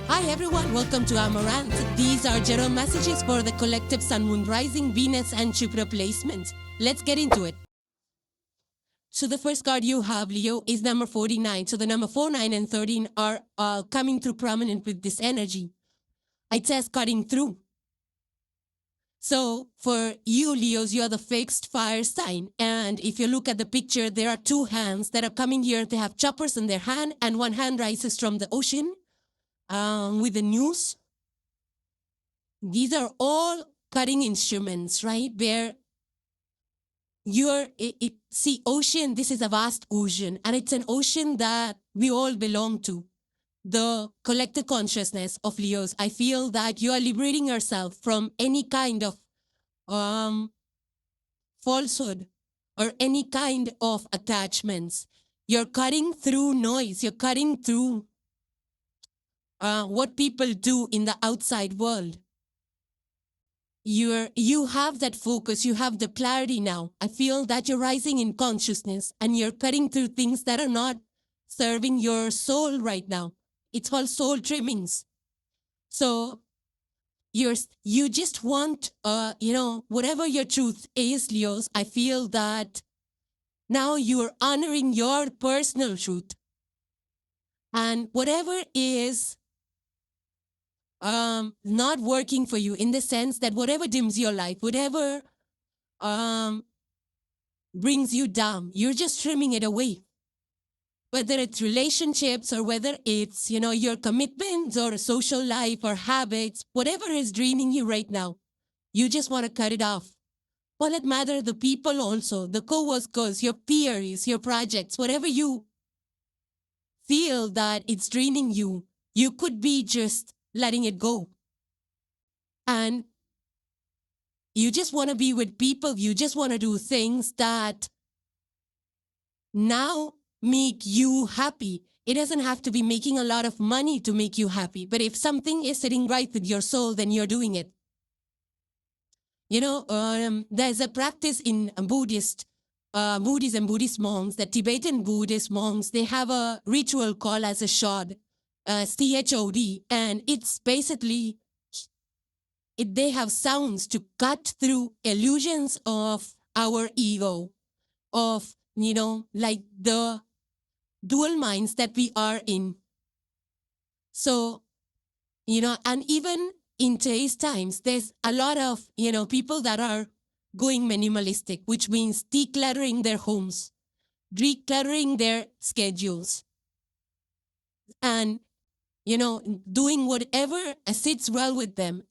Hi everyone, welcome to Amaranth. These are general messages for the collective Sun, Moon, Rising, Venus and Jupiter placements. Let's get into it. So the first card you have, Leo, is number 49. So the number 4, 9 and 13 are coming through prominent with this energy. It says cutting through. So for you, Leos, you are the fixed fire sign. And if you look at the picture, there are two hands that are coming here. They have choppers in their hand and one hand rises from the ocean. With the news, these are all cutting instruments, right? Where see, ocean, this is a vast ocean, and it's an ocean that we all belong to. The collective consciousness of Leos. I feel that you are liberating yourself from any kind of falsehood or any kind of attachments. You're cutting through noise. You're cutting through what people do in the outside world. You have that focus, you have the clarity now. I feel that you're rising in consciousness and you're cutting through things that are not serving your soul right now. It's called soul trimmings. So you just want, whatever your truth is, Leos, I feel that now you're honoring your personal truth. And whatever is not working for you, in the sense that whatever dims your light, whatever brings you down, you're just trimming it away. Whether it's relationships or whether it's, your commitments or social life or habits, whatever is draining you right now, you just want to cut it off. For that matter, the people also, the co-workers, your peers, your projects, whatever you feel that it's draining you, you could be just letting it go. And you just want to be with people. You just want to do things that now make you happy. It doesn't have to be making a lot of money to make you happy. But if something is sitting right with your soul, then you're doing it. There's a practice in Buddhism, Buddhist monks, the Tibetan Buddhist monks, they have a ritual called as a shod. CHOD, and it's basically, they have sounds to cut through illusions of our ego, of, like the dual minds that we are in. So, and even in today's times, there's a lot of, people that are going minimalistic, which means decluttering their homes, decluttering their schedules, and doing whatever sits well with them.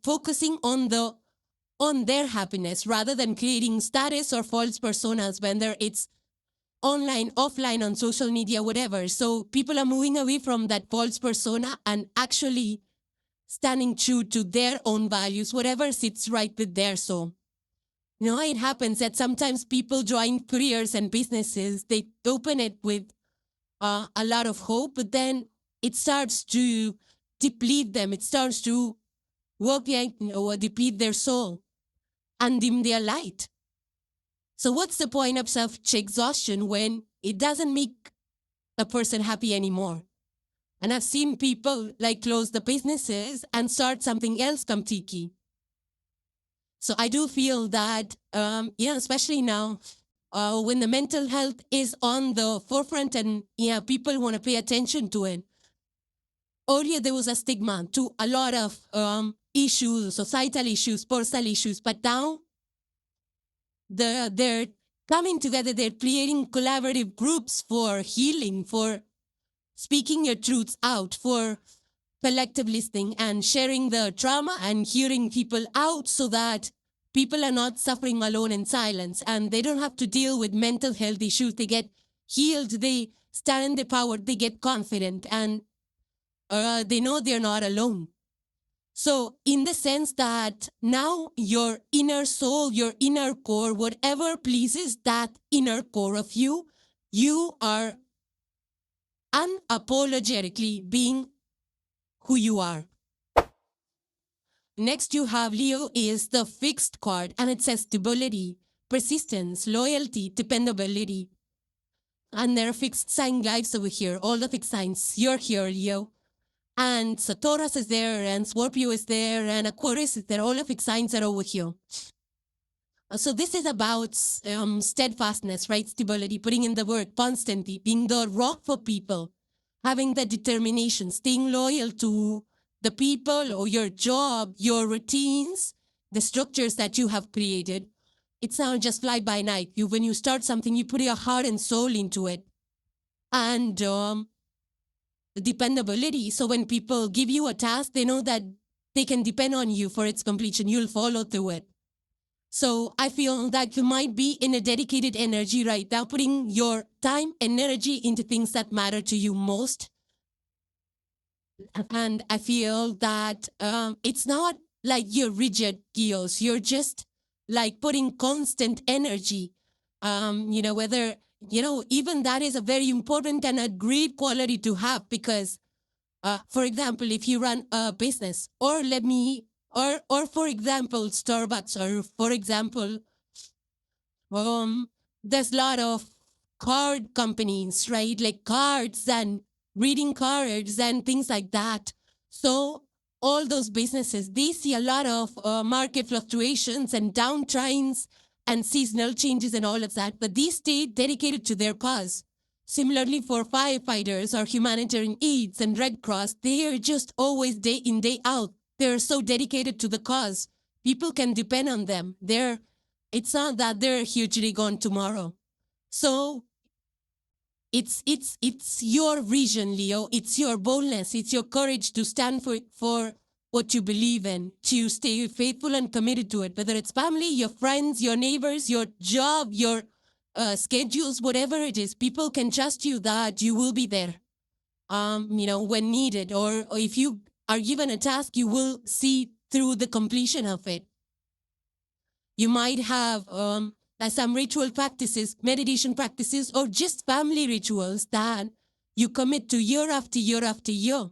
Focusing on their happiness rather than creating status or false personas, whether it's online, offline, on social media, whatever. So people are moving away from that false persona and actually standing true to their own values, whatever sits right with their soul. It happens that sometimes people join careers and businesses, they open it with a lot of hope, but then it starts to deplete them. It starts to deplete their soul and dim their light. So what's the point of self-exhaustion when it doesn't make a person happy anymore? And I've seen people close the businesses and start something else completely. So I do feel that, especially now, when the mental health is on the forefront and people want to pay attention to it. Earlier, there was a stigma to a lot of issues, societal issues, personal issues, but now they're coming together, they're creating collaborative groups for healing, for speaking your truths out, for collective listening and sharing the trauma and hearing people out so that people are not suffering alone in silence and they don't have to deal with mental health issues. They get healed, they stand in their power, they get confident, and they know they're not alone. So in the sense that now your inner soul, your inner core, whatever pleases that inner core of you, you are unapologetically being who you are. Next you have, Leo, is the fixed card, and it says stability, persistence, loyalty, dependability. And there are fixed sign lives over here, all the fixed signs. You're here, Leo. And so Taurus is there, and Scorpio is there, and Aquarius is there. All of its signs are over here. So this is about steadfastness, right? Stability, putting in the work constantly, being the rock for people, having the determination, staying loyal to the people or your job, your routines, the structures that you have created. It's not just fly by night. When you start something, you put your heart and soul into it. And dependability. So when people give you a task, they know that they can depend on you for its completion. You'll follow through it. So I feel that you might be in a dedicated energy right now, putting your time and energy into things that matter to you most. And I feel that it's not like you're rigid gears. You're just like putting constant energy. Whether, even that is a very important and a great quality to have because, for example, if you run a business or for example, Starbucks or for example, there's a lot of card companies, right? Like cards and reading cards and things like that. So all those businesses, they see a lot of market fluctuations and downtrends and seasonal changes and all of that, but they stay dedicated to their cause. Similarly, for firefighters or humanitarian aids and Red Cross, they are just always day in, day out. They're so dedicated to the cause. People can depend on them. It's not that they're hugely gone tomorrow. So it's your vision, Leo. It's your boldness. It's your courage to stand for what you believe in, to stay faithful and committed to it, whether it's family, your friends, your neighbors, your job, your schedules, whatever it is. People can trust you that you will be there, when needed, or if you are given a task, you will see through the completion of it. You might have some ritual practices, meditation practices, or just family rituals that you commit to year after year after year.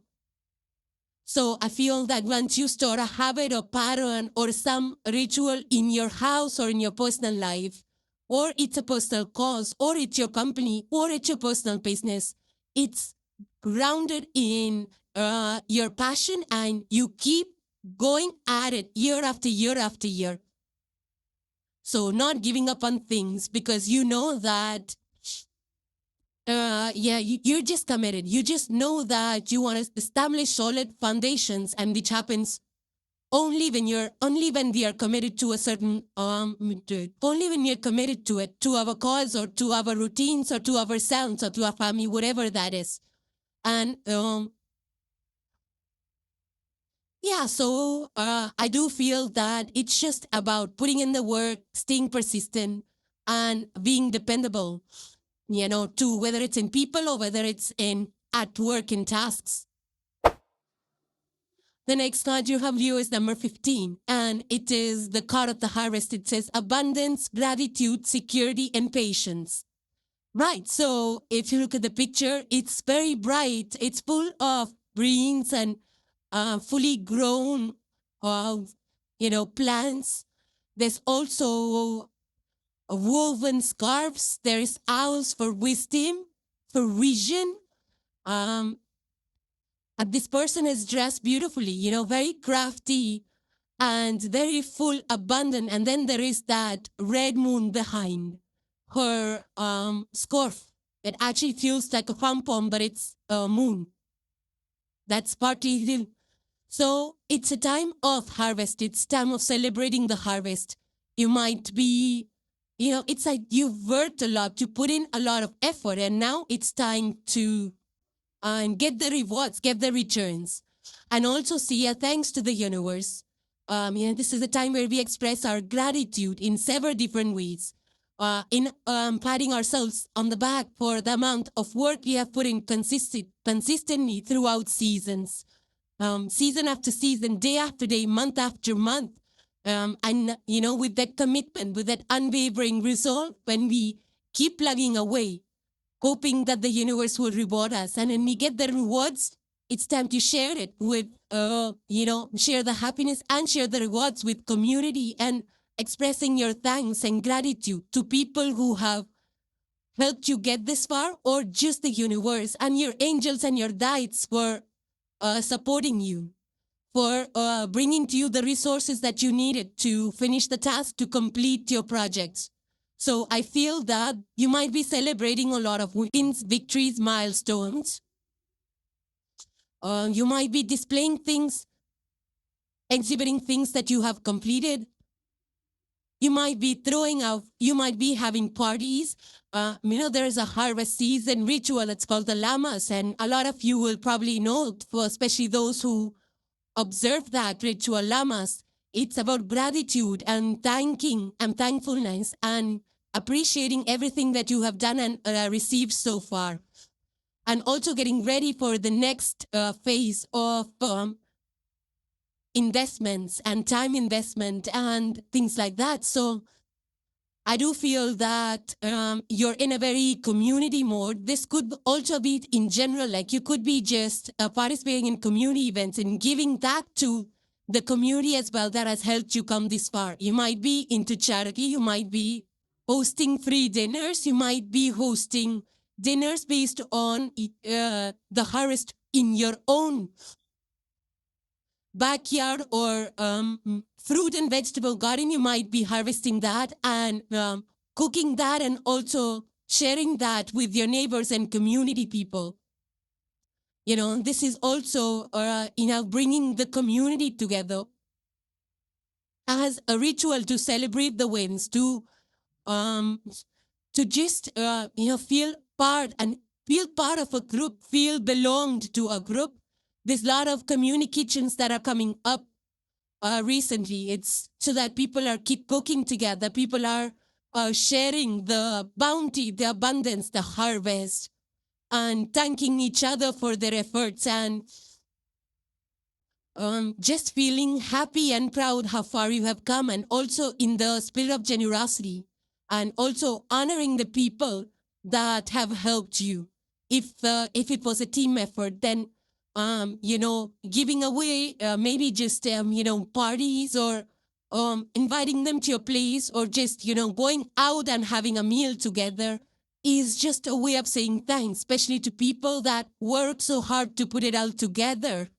So I feel that once you start a habit or pattern or some ritual in your house or in your personal life, or it's a personal cause, or it's your company, or it's your personal business, it's grounded in your passion and you keep going at it year after year after year. So not giving up on things because you know that, you're just committed. You just know that you want to establish solid foundations, and which happens only when we are committed to a certain, only when you're committed to it, to our cause or to our routines or to ourselves or to our family, whatever that is. And so I do feel that it's just about putting in the work, staying persistent, and being dependable, to whether it's in people or whether it's at work in tasks. The next card you have here is number 15, and it is the card of the harvest. It says abundance, gratitude, security, and patience. Right, so if you look at the picture, it's very bright. It's full of greens and fully grown, plants. There's also woven scarves. There's owls for wisdom, for vision. This person is dressed beautifully, very crafty and very full, abundant. And then there is that red moon behind her scarf. It actually feels like a pom-pom, but it's a moon. That's partly. So it's a time of harvest. It's time of celebrating the harvest. You might be, it's like you've worked a lot, you put in a lot of effort, and now it's time to get the rewards, get the returns. And also see a thanks to the universe. This is a time where we express our gratitude in several different ways. In patting ourselves on the back for the amount of work we have put in consistently throughout seasons. Season after season, day after day, month after month. And, with that commitment, with that unwavering resolve, when we keep plugging away, hoping that the universe will reward us. And when we get the rewards, it's time to share it with, share the happiness and share the rewards with community and expressing your thanks and gratitude to people who have helped you get this far, or just the universe and your angels and your guides for supporting you, for bringing to you the resources that you needed to finish the task, to complete your projects. So I feel that you might be celebrating a lot of wins, victories, milestones. You might be displaying things, exhibiting things that you have completed. You might be throwing out, you might be having parties. There is a harvest season ritual. It's called the Lamas. And a lot of you will probably know, especially those who observe that ritual, Lamas. It's about gratitude and thanking and thankfulness and appreciating everything that you have done and received so far. And also getting ready for the next phase of investments and time investment and things like that. So I do feel that you're in a very community mode. This could also be in general, like you could be just participating in community events and giving back to the community as well that has helped you come this far. You might be into charity. You might be hosting free dinners. You might be hosting dinners based on the harvest in your own backyard or fruit and vegetable garden. You might be harvesting that and cooking that and also sharing that with your neighbors and community people. This is also bringing the community together as a ritual to celebrate the wins, to just feel part of a group, feel belonged to a group. There's a lot of community kitchens that are coming up recently. It's so that people are keep cooking together. People are sharing the bounty, the abundance, the harvest, and thanking each other for their efforts and just feeling happy and proud how far you have come, and also in the spirit of generosity, and also honoring the people that have helped you. If it was a team effort, then giving away maybe just parties or inviting them to your place, or just going out and having a meal together is just a way of saying thanks, especially to people that work so hard to put it all together,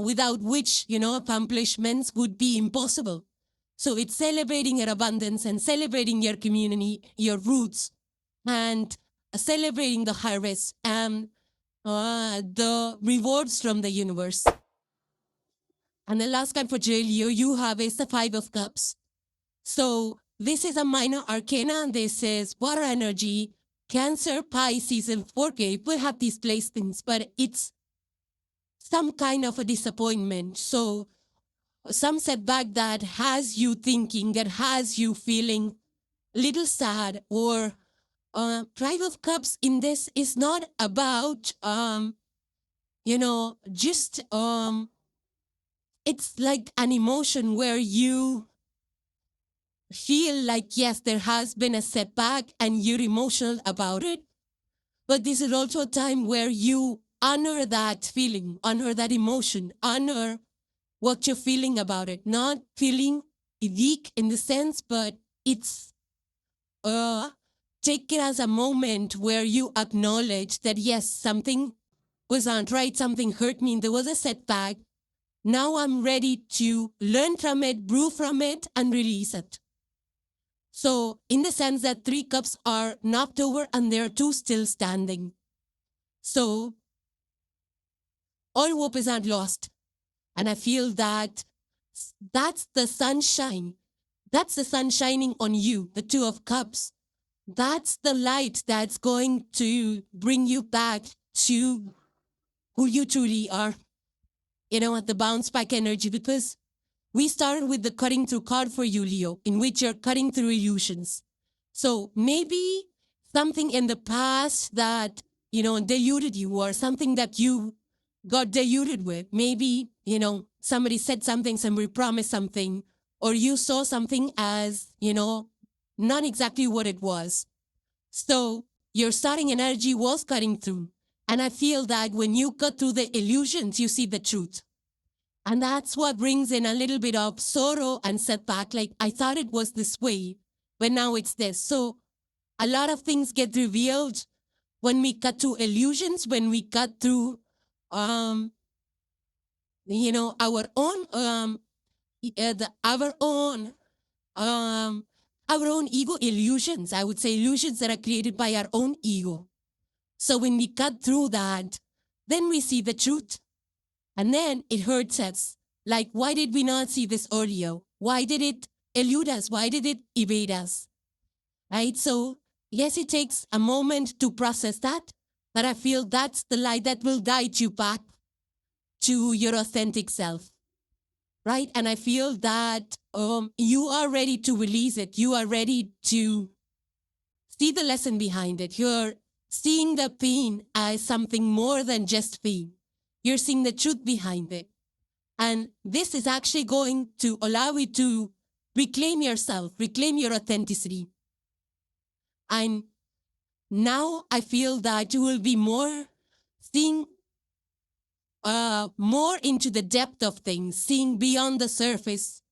without which accomplishments would be impossible. So it's celebrating your abundance and celebrating your community, your roots, and celebrating the harvest and the rewards from the universe. And the last card for Leo you have is the Five of Cups. So this is a minor arcana, and this is water energy, Cancer, Pisces, and Scorpio. We have these placements, but it's some kind of a disappointment. So some setback that has you thinking, that has you feeling a little sad, or Five of Cups in this is not about just it's like an emotion where you feel like, yes, there has been a setback and you're emotional about it. But this is also a time where you honor that feeling, honor that emotion, honor what you're feeling about it. Not feeling weak in the sense, but it's take it as a moment where you acknowledge that, yes, something was not right, something hurt me, there was a setback. Now I'm ready to learn from it, brew from it, and release it. So in the sense that 3 cups are knocked over and there are 2 still standing. So all hope is not lost. And I feel that that's the sunshine. That's the sun shining on you, the 2 of Cups. That's the light that's going to bring you back to who you truly are. At the bounce back energy, because we started with the cutting through card for you, Leo, in which you're cutting through illusions. So maybe something in the past that, deluded you, or something that you got deluded with. Maybe, somebody said something, somebody promised something, or you saw something as, not exactly what it was. So your starting energy was cutting through. And I feel that when you cut through the illusions, you see the truth. And that's what brings in a little bit of sorrow and setback. Like, I thought it was this way, but now it's this. So a lot of things get revealed when we cut through illusions, when we cut through our own ego illusions. I would say illusions that are created by our own ego. So when we cut through that, then we see the truth. And then it hurts us. Like, why did we not see this earlier? Why did it elude us? Why did it evade us? Right? So yes, it takes a moment to process that, but I feel that's the light that will guide you back to your authentic self. Right? And I feel that you are ready to release it. You are ready to see the lesson behind it. You're seeing the pain as something more than just pain. You're seeing the truth behind it. And this is actually going to allow you to reclaim yourself, reclaim your authenticity. And now I feel that you will be more seeing more into the depth of things, seeing beyond the surface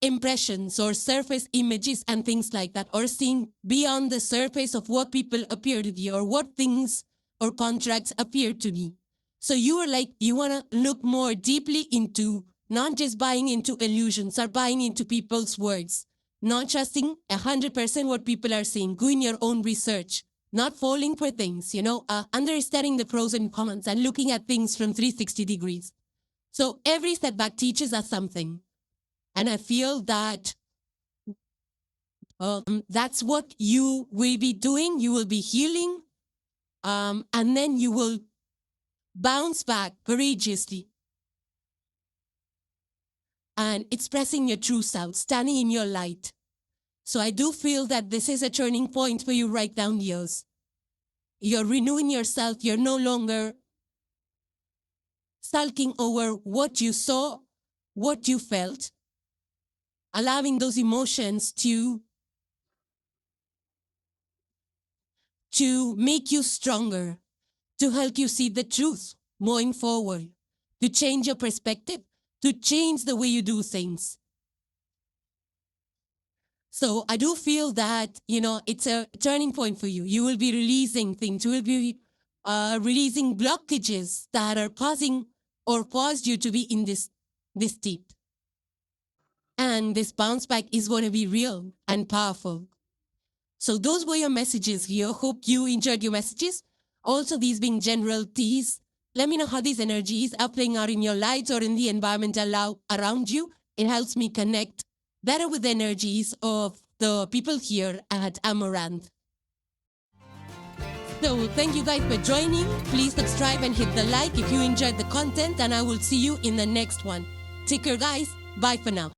impressions or surface images and things like that, or seeing beyond the surface of what people appear to be or what things or contracts appear to be. So you are like, you want to look more deeply into not just buying into illusions or buying into people's words, not trusting 100% what people are saying, doing your own research, not falling for things, understanding the pros and cons and looking at things from 360 degrees. So every setback teaches us something. And I feel that that's what you will be doing. You will be healing. And then you will bounce back courageously and expressing your true self, standing in your light. So I do feel that this is a turning point for you right down the years. You're renewing yourself. You're no longer sulking over what you saw, what you felt, allowing those emotions to make you stronger, to help you see the truth moving forward, to change your perspective, to change the way you do things. So I do feel that, it's a turning point for you. You will be releasing things. You will be releasing blockages that are causing or caused you to be in this state. And this bounce back is going to be real and powerful. So those were your messages here. Hope you enjoyed your messages. Also, these being general teas, let me know how these energies are playing out in your lives or in the environment around you. It helps me connect better with the energies of the people here at Amaranth. So thank you guys for joining. Please subscribe and hit the like if you enjoyed the content, and I will see you in the next one. Take care, guys. Bye for now.